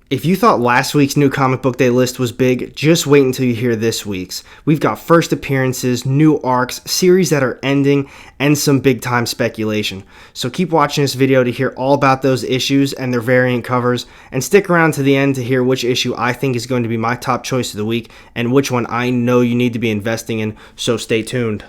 If you thought last week's new comic book day list was big, just wait until you hear this week's. We've got first appearances, new arcs, series that are ending, and some big time speculation. So keep watching this video to hear all about those issues and their variant covers, and stick around to the end to hear which issue I think is going to be my top choice of the week, and which one I know you need to be investing in, so stay tuned.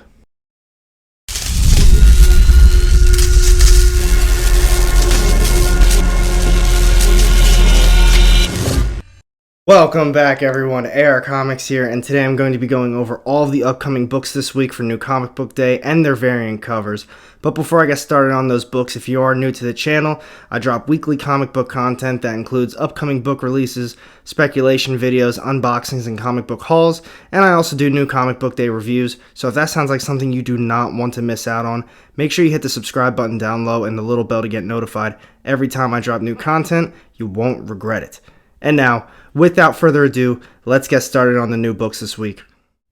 Welcome back everyone, AR Comics here, and today I'm going to be going over all of the upcoming books this week for New Comic Book Day and their variant covers. But before I get started on those books, if you are new to the channel, I drop weekly comic book content that includes upcoming book releases, speculation videos, unboxings, and comic book hauls, and I also do New Comic Book Day reviews, so if that sounds like something you do not want to miss out on, make sure you hit the subscribe button down low and the little bell to get notified every time I drop new content. You won't regret it. And now, without further ado, let's get started on the new books this week.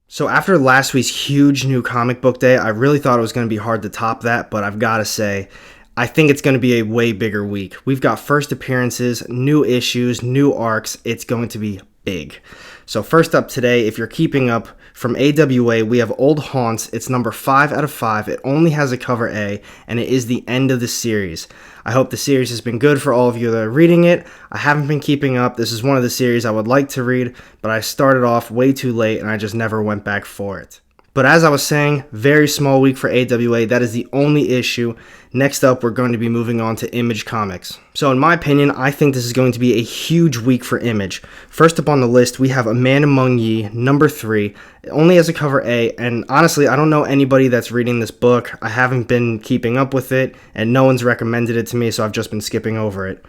So after last week's huge new comic book day, I really thought it was going to be hard to top that, but I've got to say, I think it's going to be a way bigger week. We've got first appearances, new issues, new arcs. It's going to be big. So first up today, if you're keeping up, from AWA, we have Old Haunts. It's number 5 out of 5. It only has a cover A, and it is the end of the series. I hope the series has been good for all of you that are reading it. I haven't been keeping up. This is one of the series I would like to read, but I started off way too late, and I just never went back for it. But as I was saying, very small week for AWA. That is the only issue. Next up, we're going to be moving on to Image Comics. So in my opinion, I think this is going to be a huge week for Image. First up on the list, we have A Man Among Ye, number 3. It only has a cover A, and honestly, I don't know anybody that's reading this book. I haven't been keeping up with it, and no one's recommended it to me, so I've just been skipping over it.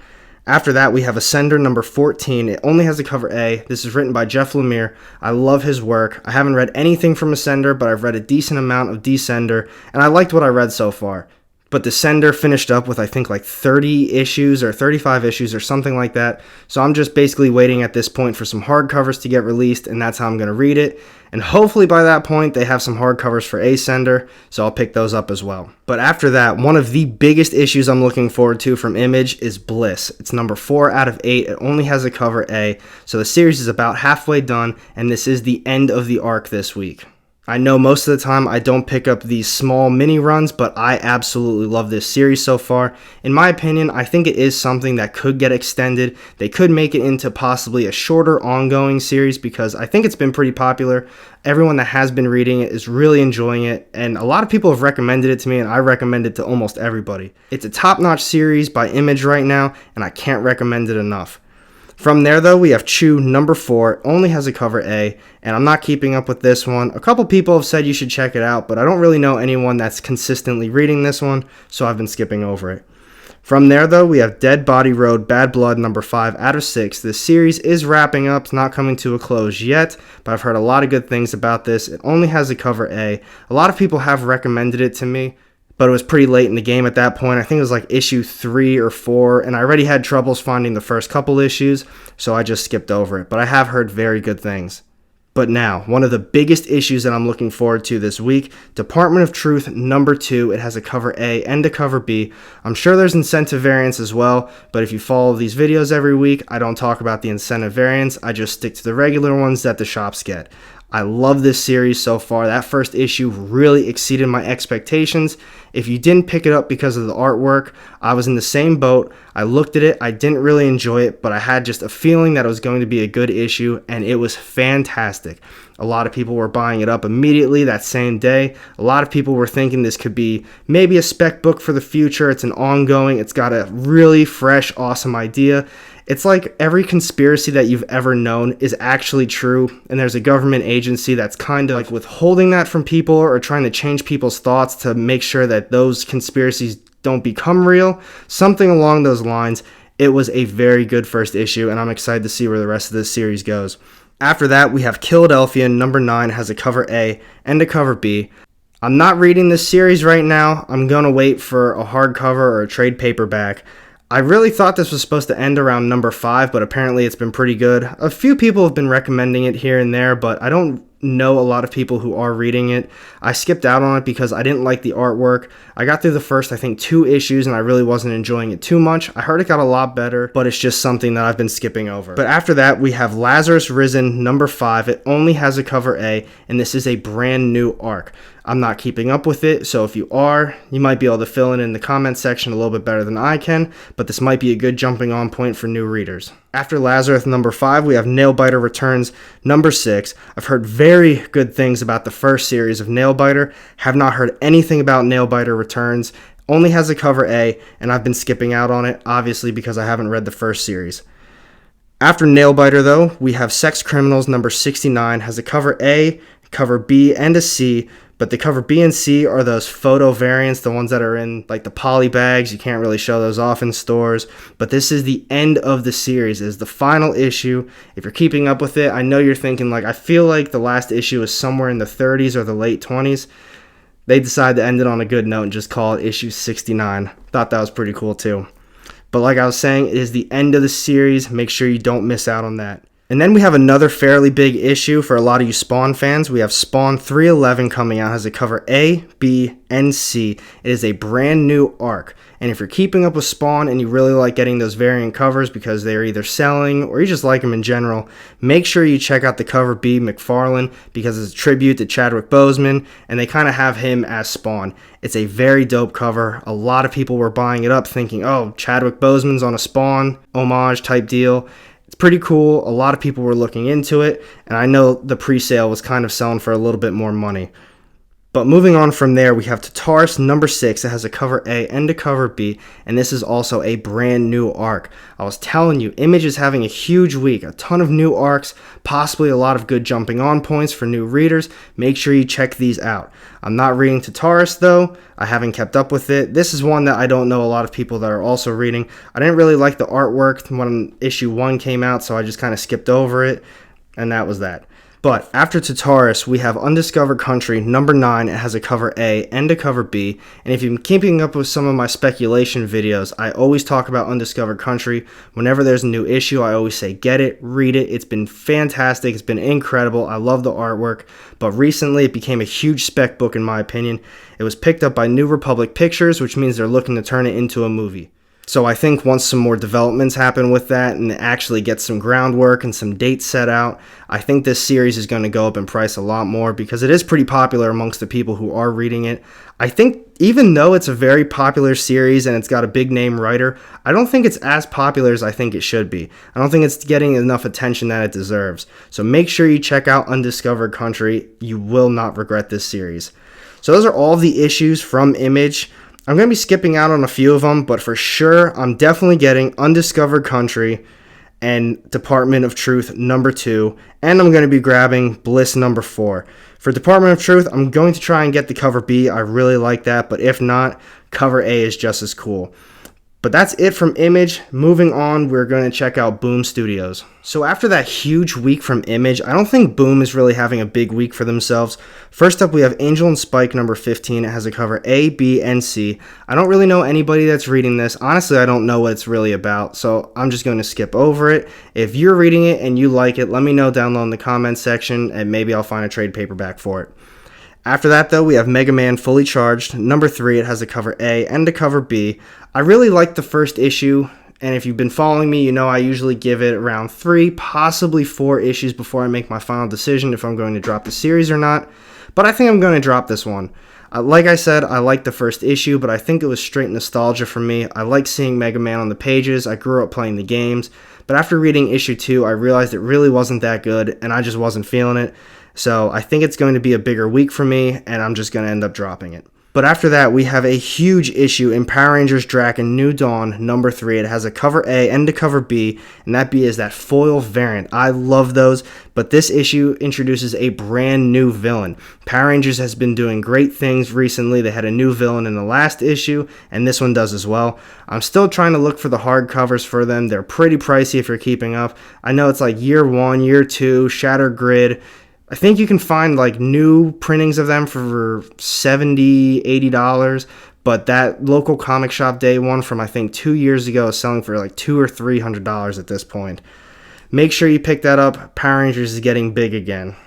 After that, we have Ascender number 14. It only has a cover A. This is written by Jeff Lemire. I love his work. I haven't read anything from Ascender, but I've read a decent amount of Descender, and I liked what I read so far. But Descender finished up with, I think, like 30 issues or 35 issues or something like that. So I'm just basically waiting at this point for some hardcovers to get released, and that's how I'm going to read it. And hopefully by that point, they have some hardcovers for Ascender, so I'll pick those up as well. But after that, one of the biggest issues I'm looking forward to from Image is Bliss. It's number 4 out of 8. It only has a cover A, so the series is about halfway done, and this is the end of the arc this week. I know most of the time I don't pick up these small mini runs, but I absolutely love this series so far. In my opinion, I think it is something that could get extended. They could make it into possibly a shorter ongoing series because I think it's been pretty popular. Everyone that has been reading it is really enjoying it, and a lot of people have recommended it to me, and I recommend it to almost everybody. It's a top-notch series by Image right now, and I can't recommend it enough. From there, though, we have Chew number 4. It only has a cover A, and I'm not keeping up with this one. A couple people have said you should check it out, but I don't really know anyone that's consistently reading this one, so I've been skipping over it. From there, though, we have Dead Body Road Bad Blood number 5 out of 6. This series is wrapping up. It's not coming to a close yet, but I've heard a lot of good things about this. It only has a cover A. A lot of people have recommended it to me, but it was pretty late in the game at that point. I think it was like issue 3 or 4, and I already had troubles finding the first couple issues, so I just skipped over it. But I have heard very good things. But now, one of the biggest issues that I'm looking forward to this week, Department of Truth number 2. It has a cover A and a cover B. I'm sure there's incentive variants as well, but if you follow these videos every week, I don't talk about the incentive variants. I just stick to the regular ones that the shops get. I love this series so far. That first issue really exceeded my expectations. If you didn't pick it up because of the artwork, I was in the same boat. I looked at it, I didn't really enjoy it, but I had just a feeling that it was going to be a good issue, and it was fantastic. A lot of people were buying it up immediately that same day. A lot of people were thinking this could be maybe a spec book for the future. It's an ongoing, it's got a really fresh, awesome idea. It's like every conspiracy that you've ever known is actually true, and there's a government agency that's kind of like withholding that from people or trying to change people's thoughts to make sure that those conspiracies don't become real. Something along those lines. It was a very good first issue, and I'm excited to see where the rest of this series goes. After that, we have Philadelphia number 9 has a cover A and a cover B. I'm not reading this series right now. I'm going to wait for a hardcover or a trade paperback. I really thought this was supposed to end around number 5, but apparently it's been pretty good. A few people have been recommending it here and there, but I don't know a lot of people who are reading it. I skipped out on it because I didn't like the artwork. I got through the first, I think, 2 issues and I really wasn't enjoying it too much. I heard it got a lot better, but it's just something that I've been skipping over. But after that, we have Lazarus Risen number 5. It only has a cover A, and this is a brand new arc. I'm not keeping up with it, so if you are, you might be able to fill in the comment section a little bit better than I can, but this might be a good jumping on point for new readers. After Lazarus number 5, we have Nailbiter Returns number 6. I've heard very good things about the first series of Nailbiter, have not heard anything about Nailbiter Returns, only has a cover A, and I've been skipping out on it, obviously because I haven't read the first series. After Nailbiter, though, we have Sex Criminals number 69, has a cover A, cover B, and a C, but the cover B and C are those photo variants, the ones that are in like the poly bags. You can't really show those off in stores, but this is the end of the series. It is the final issue. If you're keeping up with it, I know you're thinking like, I feel like the last issue is somewhere in the 30s or the late 20s. They decided to end it on a good note and just call it issue 69. Thought that was pretty cool too. But like I was saying, it is the end of the series. Make sure you don't miss out on that. And then we have another fairly big issue for a lot of you Spawn fans. We have Spawn 311 coming out, has a cover A, B, and C. It is a brand new arc. And if you're keeping up with Spawn and you really like getting those variant covers because they're either selling or you just like them in general, make sure you check out the cover B, McFarlane, because it's a tribute to Chadwick Boseman, and they kind of have him as Spawn. It's a very dope cover. A lot of people were buying it up thinking, oh, Chadwick Boseman's on a Spawn homage type deal. It's pretty cool. A lot of people were looking into it, and I know the pre-sale was kind of selling for a little bit more money. But moving on from there, we have Tartarus number 6. It has a cover A and a cover B, and this is also a brand new arc. I was telling you, Image is having a huge week, a ton of new arcs, possibly a lot of good jumping on points for new readers. Make sure you check these out. I'm not reading Tartarus though. I haven't kept up with it. This is one that I don't know a lot of people that are also reading. I didn't really like the artwork when issue 1 came out, so I just kind of skipped over it, and that was that. But after Tartarus, we have Undiscovered Country number 9. It has a cover A and a cover B. And if you've been keeping up with some of my speculation videos, I always talk about Undiscovered Country. Whenever there's a new issue, I always say get it, read it. It's been fantastic. It's been incredible. I love the artwork. But recently, it became a huge spec book in my opinion. It was picked up by New Republic Pictures, which means they're looking to turn it into a movie. So I think once some more developments happen with that and actually get some groundwork and some dates set out, I think this series is going to go up in price a lot more because it is pretty popular amongst the people who are reading it. I think even though it's a very popular series and it's got a big name writer, I don't think it's as popular as I think it should be. I don't think it's getting enough attention that it deserves. So make sure you check out Undiscovered Country. You will not regret this series. So those are all the issues from Image. I'm going to be skipping out on a few of them, but for sure, I'm definitely getting Undiscovered Country and Department of Truth number 2, and I'm going to be grabbing Bliss number 4. For Department of Truth, I'm going to try and get the cover B. I really like that, but if not, cover A is just as cool. But that's it from Image. Moving on, we're going to check out Boom Studios. So after that huge week from Image, I don't think Boom is really having a big week for themselves. First up, we have Angel and Spike number 15. It has a cover A, B, and C. I don't really know anybody that's reading this. Honestly, I don't know what it's really about, so I'm just going to skip over it. If you're reading it and you like it, let me know down below in the comments section, and maybe I'll find a trade paperback for it. After that, though, we have Mega Man Fully Charged, number 3. It has a cover A and a cover B. I really liked the first issue, and if you've been following me, you know I usually give it around 3, possibly 4 issues before I make my final decision if I'm going to drop the series or not. But I think I'm going to drop this one. Like I said, I liked the first issue, but I think it was straight nostalgia for me. I like seeing Mega Man on the pages. I grew up playing the games. But after reading issue 2, I realized it really wasn't that good, and I just wasn't feeling it. So I think it's going to be a bigger week for me, and I'm just going to end up dropping it. But after that, we have a huge issue in Power Rangers Drakkon New Dawn, number 3. It has a cover A and a cover B, and that B is that foil variant. I love those, but this issue introduces a brand new villain. Power Rangers has been doing great things recently. They had a new villain in the last issue, and this one does as well. I'm still trying to look for the hardcovers for them. They're pretty pricey if you're keeping up. I know it's like year 1, year 2, Shattered Grid. I think you can find like new printings of them for $70, $80, but that local comic shop day one from I think 2 years ago is selling for like $200 or $300 at this point. Make sure you pick that up. Power Rangers is getting big again.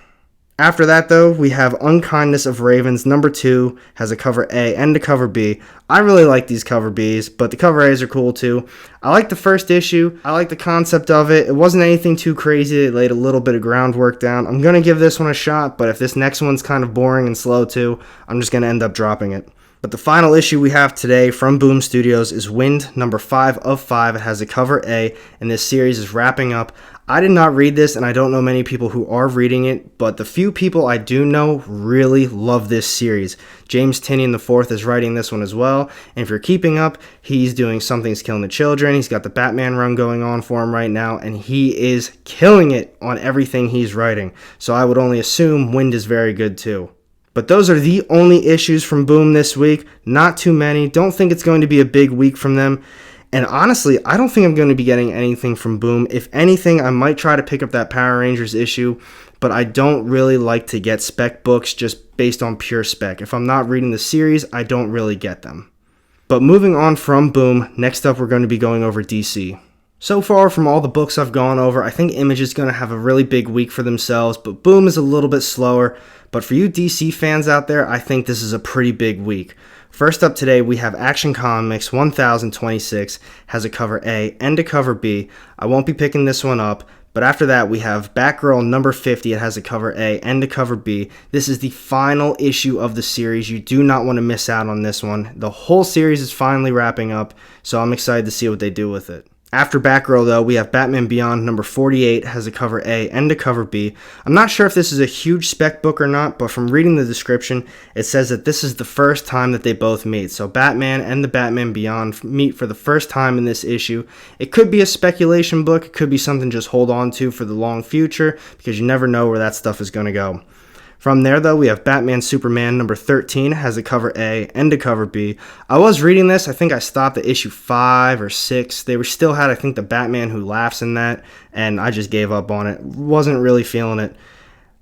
After that, though, we have Unkindness of Ravens. Number 2 has a cover A and a cover B. I really like these cover Bs, but the cover As are cool too. I like the first issue. I like the concept of it. It wasn't anything too crazy. It laid a little bit of groundwork down. I'm going to give this one a shot, but if this next one's kind of boring and slow too, I'm just going to end up dropping it. But the final issue we have today from Boom Studios is Wind, number 5 of 5. It has a cover A, and this series is wrapping up. I did not read this, and I don't know many people who are reading it, but the few people I do know really love this series. James Tynion IV is writing this one as well, and if you're keeping up, he's doing Something's Killing the Children. He's got the Batman run going on for him right now, and he is killing it on everything he's writing. So I would only assume Wind is very good too. But those are the only issues from Boom this week. Not too many. Don't think it's going to be a big week from them. And honestly, I don't think I'm going to be getting anything from Boom. If anything, I might try to pick up that Power Rangers issue, but I don't really like to get spec books just based on pure spec. If I'm not reading the series, I don't really get them. But moving on from Boom, next up we're going to be going over DC. So far from all the books I've gone over, I think Image is going to have a really big week for themselves, but Boom is a little bit slower. But for you DC fans out there, I think this is a pretty big week. First up today, we have Action Comics 1026, has a cover A and a cover B. I won't be picking this one up, but after that, we have Batgirl number 50. It has a cover A and a cover B. This is the final issue of the series. You do not want to miss out on this one. The whole series is finally wrapping up, so I'm excited to see what they do with it. After Batgirl, though, we have Batman Beyond number 48, has a cover A and a cover B. I'm not sure if this is a huge spec book or not, but from reading the description, it says that this is the first time that they both meet. So Batman and the Batman Beyond meet for the first time in this issue. It could be a speculation book. It could be something just hold on to for the long future, because you never know where that stuff is going to go. From there, though, we have Batman Superman number 13, has a cover A and a cover B. I was reading this. I think I stopped at issue 5 or 6. They still had, I think, the Batman Who Laughs in that, and I just gave up on it. Wasn't really feeling it.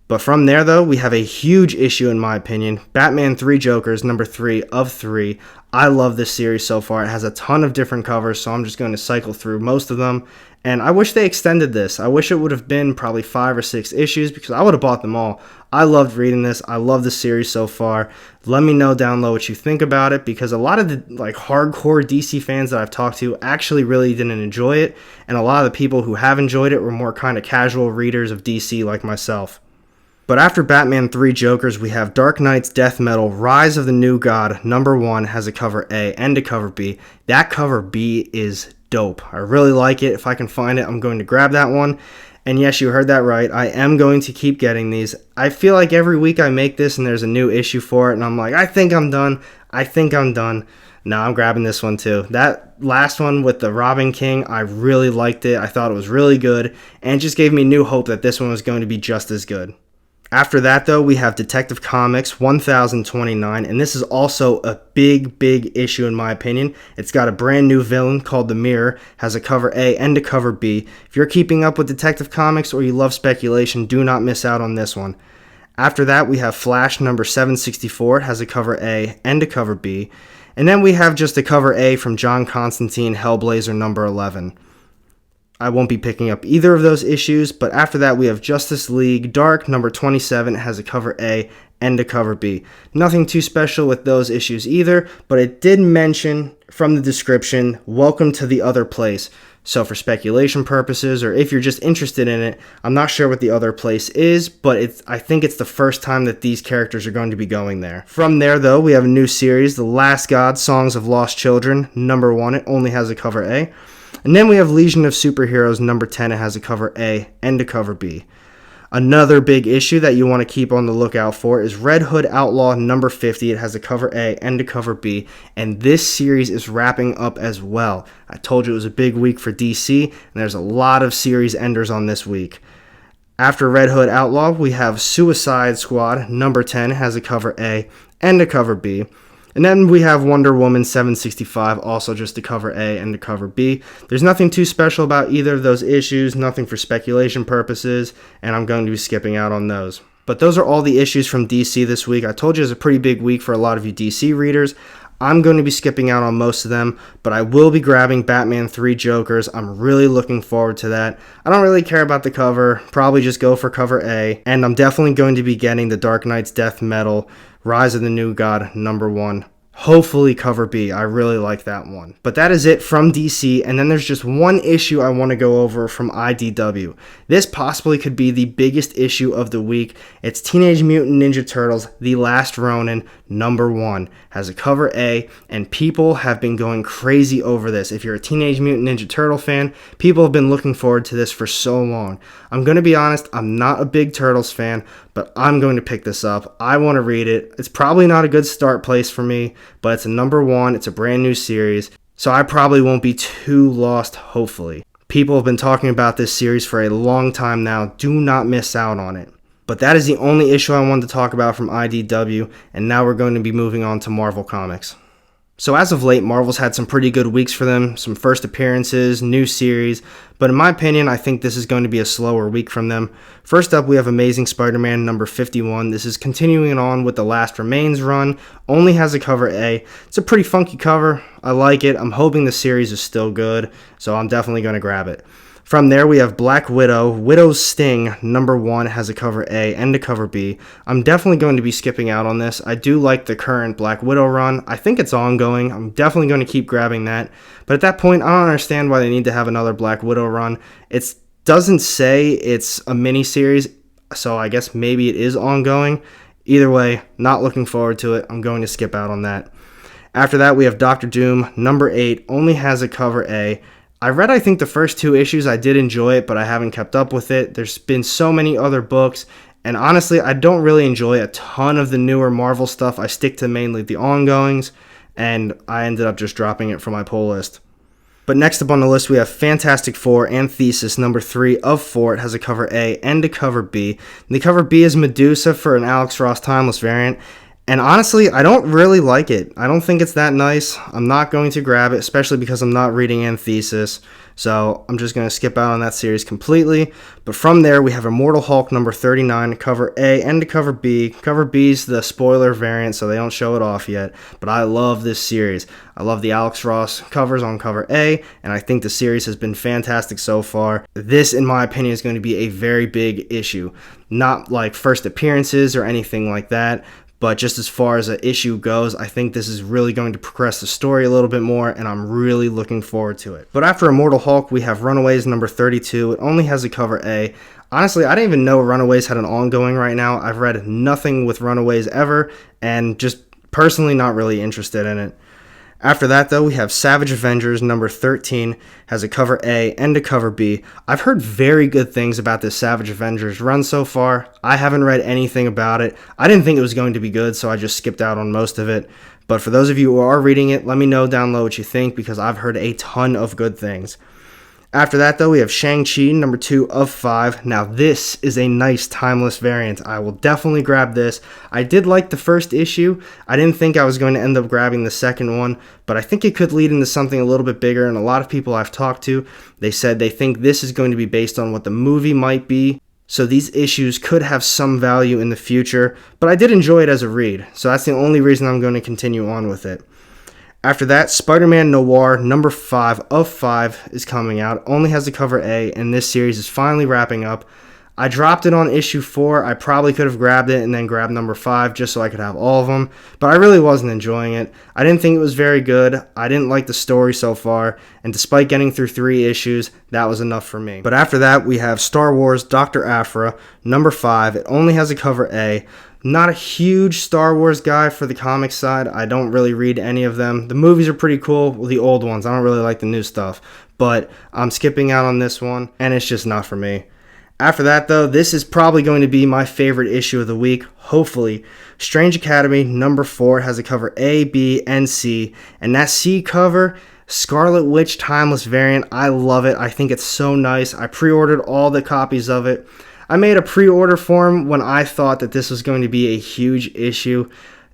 But from there, though, we have a huge issue, in my opinion. Batman 3 Jokers, number 3 of 3. I love this series so far. It has a ton of different covers, so I'm just going to cycle through most of them. And I wish they extended this. I wish it would have been probably 5 or 6 issues, because I would have bought them all. I loved reading this. I love the series so far. Let me know down below what you think about it, because a lot of the hardcore DC fans that I've talked to actually really didn't enjoy it, and a lot of the people who have enjoyed it were more kind of casual readers of DC like myself. But after Batman 3 Jokers, we have Dark Knight's Death Metal Rise of the New God, number 1, has a cover A and a cover B. That cover B is dope. I really like it. If I can find it, I'm going to grab that one. And yes, you heard that right. I am going to keep getting these. I feel like every week I make this and there's a new issue for it, and I'm like, I think I'm done. No, I'm grabbing this one too. That last one with the Robin King, I really liked it. I thought it was really good, and it just gave me new hope that this one was going to be just as good. After that, though, we have Detective Comics 1029, and this is also a big issue in my opinion. It's got a brand new villain called the Mirror, has a cover A and a cover B. If you're keeping up with Detective Comics or you love speculation, do not miss out on this one. After that, we have Flash number 764, has a cover A and a cover B. And then we have just a cover A from John Constantine, Hellblazer number 11. I won't be picking up either of those issues, but after that we have Justice League Dark number 27, has a cover A and a cover B. Nothing too special with those issues either, but it did mention from the description, welcome to the other place. So for speculation purposes, or if you're just interested in it, I'm not sure what the other place is, but I think it's the first time that these characters are going to be going there. From there, though, we have a new series, The Last God, Songs of Lost Children, number 1. It only has a cover A. And then we have Legion of Superheroes number 10. It has a cover A and a cover B. Another big issue that you want to keep on the lookout for is Red Hood Outlaw number 50. It has a cover A and a cover B. And this series is wrapping up as well. I told you it was a big week for DC, and there's a lot of series enders on this week. After Red Hood Outlaw, we have Suicide Squad number 10. It has a cover A and a cover B. And then we have Wonder Woman 765, also just a cover A and a cover B. There's nothing too special about either of those issues, nothing for speculation purposes, and I'm going to be skipping out on those. But those are all the issues from DC this week. I told you it was a pretty big week for a lot of you DC readers. I'm going to be skipping out on most of them, but I will be grabbing Batman 3 Jokers. I'm really looking forward to that. I don't really care about the cover, probably just go for cover A, and I'm definitely going to be getting the Dark Knight's Death Metal Rise of the New God #1. Hopefully cover B. I really like that one. But that is it from DC, and then there's just one issue I want to go over from IDW. This possibly could be the biggest issue of the week. It's Teenage Mutant Ninja Turtles, The Last Ronin, #1. Has a cover A, and people have been going crazy over this. If you're a Teenage Mutant Ninja Turtle fan, people have been looking forward to this for so long. I'm going to be honest, I'm not a big Turtles fan, but I'm going to pick this up. I want to read it. It's probably not a good start place for me, but it's a #1. It's a brand new series, so I probably won't be too lost, hopefully. People have been talking about this series for a long time now. Do not miss out on it. But that is the only issue I wanted to talk about from IDW, and now we're going to be moving on to Marvel Comics. So as of late, Marvel's had some pretty good weeks for them, some first appearances, new series, but in my opinion, I think this is going to be a slower week from them. First up, we have Amazing Spider-Man #51. This is continuing on with the Last Remains run, only has a cover A. It's a pretty funky cover, I like it. I'm hoping the series is still good, so I'm definitely going to grab it. From there, we have Black Widow. Widow's Sting, #1, has a cover A and a cover B. I'm definitely going to be skipping out on this. I do like the current Black Widow run. I think it's ongoing. I'm definitely going to keep grabbing that. But at that point, I don't understand why they need to have another Black Widow run. It doesn't say it's a mini-series, so I guess maybe it is ongoing. Either way, not looking forward to it. I'm going to skip out on that. After that, we have Doctor Doom, #8, only has a cover A. I read, I think, the first 2 issues. I did enjoy it, but I haven't kept up with it. There's been so many other books, and honestly, I don't really enjoy a ton of the newer Marvel stuff. I stick to mainly the ongoings, and I ended up just dropping it from my pull list. But next up on the list, we have Fantastic Four and Thesis, #3 of 4. It has a cover A and a cover B. And the cover B is Medusa for an Alex Ross Timeless variant. And honestly, I don't really like it. I don't think it's that nice. I'm not going to grab it, especially because I'm not reading Anthesis. So I'm just going to skip out on that series completely. But from there, we have Immortal Hulk #39, cover A and a cover B. Cover B's the spoiler variant, so they don't show it off yet. But I love this series. I love the Alex Ross covers on cover A, and I think the series has been fantastic so far. This, in my opinion, is going to be a very big issue. Not like first appearances or anything like that, but just as far as an issue goes, I think this is really going to progress the story a little bit more, and I'm really looking forward to it. But after Immortal Hulk, we have Runaways #32. It only has a cover A. Honestly, I didn't even know Runaways had an ongoing right now. I've read nothing with Runaways ever, and just personally not really interested in it. After that, though, we have Savage Avengers #13, has a cover A and a cover B. I've heard very good things about this Savage Avengers run so far. I haven't read anything about it. I didn't think it was going to be good, so I just skipped out on most of it. But for those of you who are reading it, let me know down below what you think, because I've heard a ton of good things. After that, though, we have Shang-Chi #2 of 5. Now, this is a nice timeless variant. I will definitely grab this. I did like the first issue. I didn't think I was going to end up grabbing the second one, but I think it could lead into something a little bit bigger, and a lot of people I've talked to, they said they think this is going to be based on what the movie might be. So these issues could have some value in the future, but I did enjoy it as a read, so that's the only reason I'm going to continue on with it. After that, Spider-Man Noir #5 of 5 is coming out. Only has a cover A, and this series is finally wrapping up. I dropped it on issue 4. I probably could have grabbed it and then grabbed #5 just so I could have all of them, but I really wasn't enjoying it. I didn't think it was very good. I didn't like the story so far, and despite getting through 3 issues, that was enough for me. But after that, we have Star Wars Dr. Aphra #5. It only has a cover A. Not a huge Star Wars guy for the comic side. I don't really read any of them. The movies are pretty cool, well, the old ones. I don't really like the new stuff, but I'm skipping out on this one, and it's just not for me. After that, though, this is probably going to be my favorite issue of the week, hopefully. Strange Academy #4 has a cover A, B, and C, and that C cover, Scarlet Witch Timeless variant, I love it. I think it's so nice. I pre-ordered all the copies of it. I made a pre-order form when I thought that this was going to be a huge issue.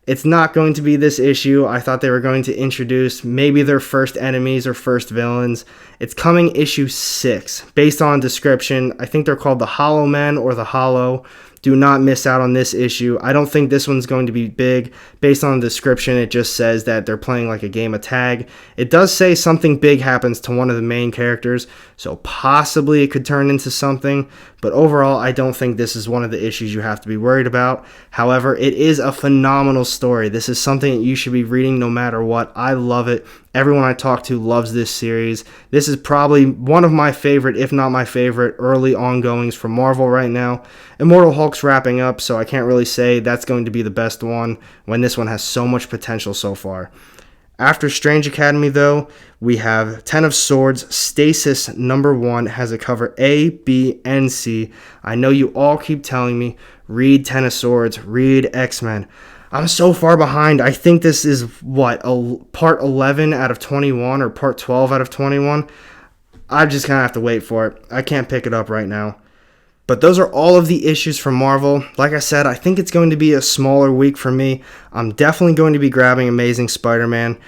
It's not going to be this issue. I thought they were going to introduce maybe their first enemies or first villains. It's coming issue 6. Based on description, I think they're called the Hollow Men or the Hollow. Do not miss out on this issue. I don't think this one's going to be big. Based on the description, it just says that they're playing like a game of tag. It does say something big happens to one of the main characters, so possibly it could turn into something, but overall, I don't think this is one of the issues you have to be worried about. However, it is a phenomenal story. This is something that you should be reading no matter what. I love it. Everyone I talk to loves this series. This is probably one of my favorite, if not my favorite, early ongoings from Marvel right now. Immortal Hulk's wrapping up, so I can't really say that's going to be the best one when this one has so much potential so far. After Strange Academy, though, we have Ten of Swords. Stasis #1 has a cover A, B, and C. I know you all keep telling me, read Ten of Swords, read X-Men. I'm so far behind. I think this is, part 11 out of 21 or part 12 out of 21. I'm just going to have to wait for it. I can't pick it up right now. But those are all of the issues from Marvel. Like I said, I think it's going to be a smaller week for me. I'm definitely going to be grabbing Amazing Spider-Man.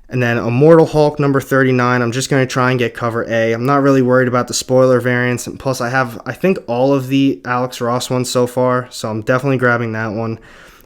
And then Immortal Hulk #39, I'm just going to try and get cover A. I'm not really worried about the spoiler variants. And plus, I have, I think, all of the Alex Ross ones so far. So I'm definitely grabbing that one.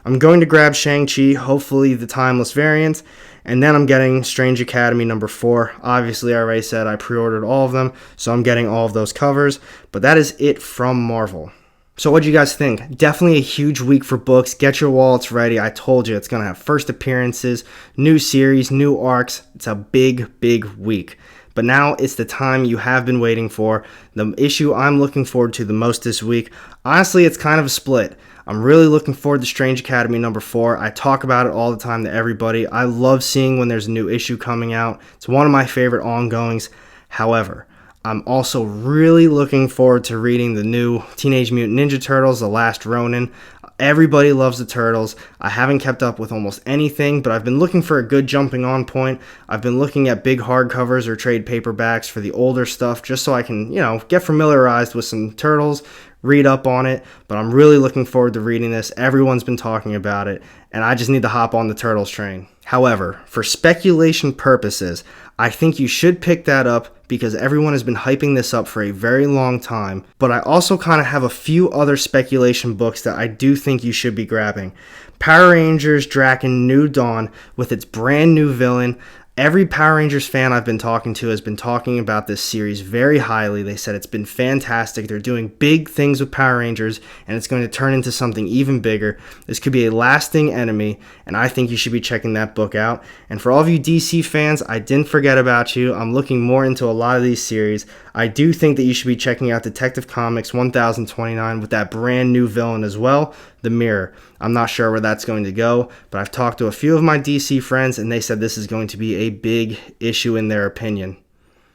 I'm going to grab Shang-Chi, hopefully the Timeless variant. And then I'm getting Strange Academy #4. Obviously, I already said I pre-ordered all of them, so I'm getting all of those covers. But that is it from Marvel. So what do you guys think? Definitely a huge week for books. Get your wallets ready. I told you it's going to have first appearances, new series, new arcs. It's a big, big week. But now it's the time you have been waiting for. The issue I'm looking forward to the most this week. Honestly, it's kind of a split. I'm really looking forward to Strange Academy #4. I talk about it all the time to everybody. I love seeing when there's a new issue coming out. It's one of my favorite ongoings. However, I'm also really looking forward to reading the new Teenage Mutant Ninja Turtles, The Last Ronin. Everybody loves the Turtles. I haven't kept up with almost anything, but I've been looking for a good jumping on point. I've been looking at big hardcovers or trade paperbacks for the older stuff just so I can, get familiarized with some Turtles, read up on it, but I'm really looking forward to reading this. Everyone's been talking about it, and I just need to hop on the Turtles train. However, for speculation purposes, I think you should pick that up because everyone has been hyping this up for a very long time, but I also kind of have a few other speculation books that I do think you should be grabbing. Power Rangers Drakkon New Dawn with its brand new villain. Every Power Rangers fan I've been talking to has been talking about this series very highly. They said it's been fantastic. They're doing big things with Power Rangers, and it's going to turn into something even bigger. This could be a lasting enemy, and I think you should be checking that book out. And for all of you DC fans, I didn't forget about you. I'm looking more into a lot of these series. I do think that you should be checking out Detective Comics 1029 with that brand new villain as well, the Mirror. I'm not sure where that's going to go, but I've talked to a few of my DC friends, and they said this is going to be a big issue in their opinion.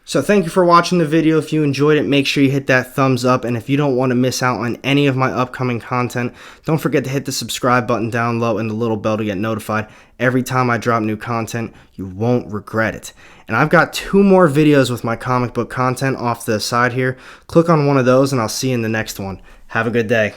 So thank you for watching the video. If you enjoyed it, make sure you hit that thumbs up, and if you don't want to miss out on any of my upcoming content, don't forget to hit the subscribe button down low and the little bell to get notified every time I drop new content. You won't regret it. And I've got 2 more videos with my comic book content off to the side here. Click on one of those, and I'll see you in the next one. Have a good day.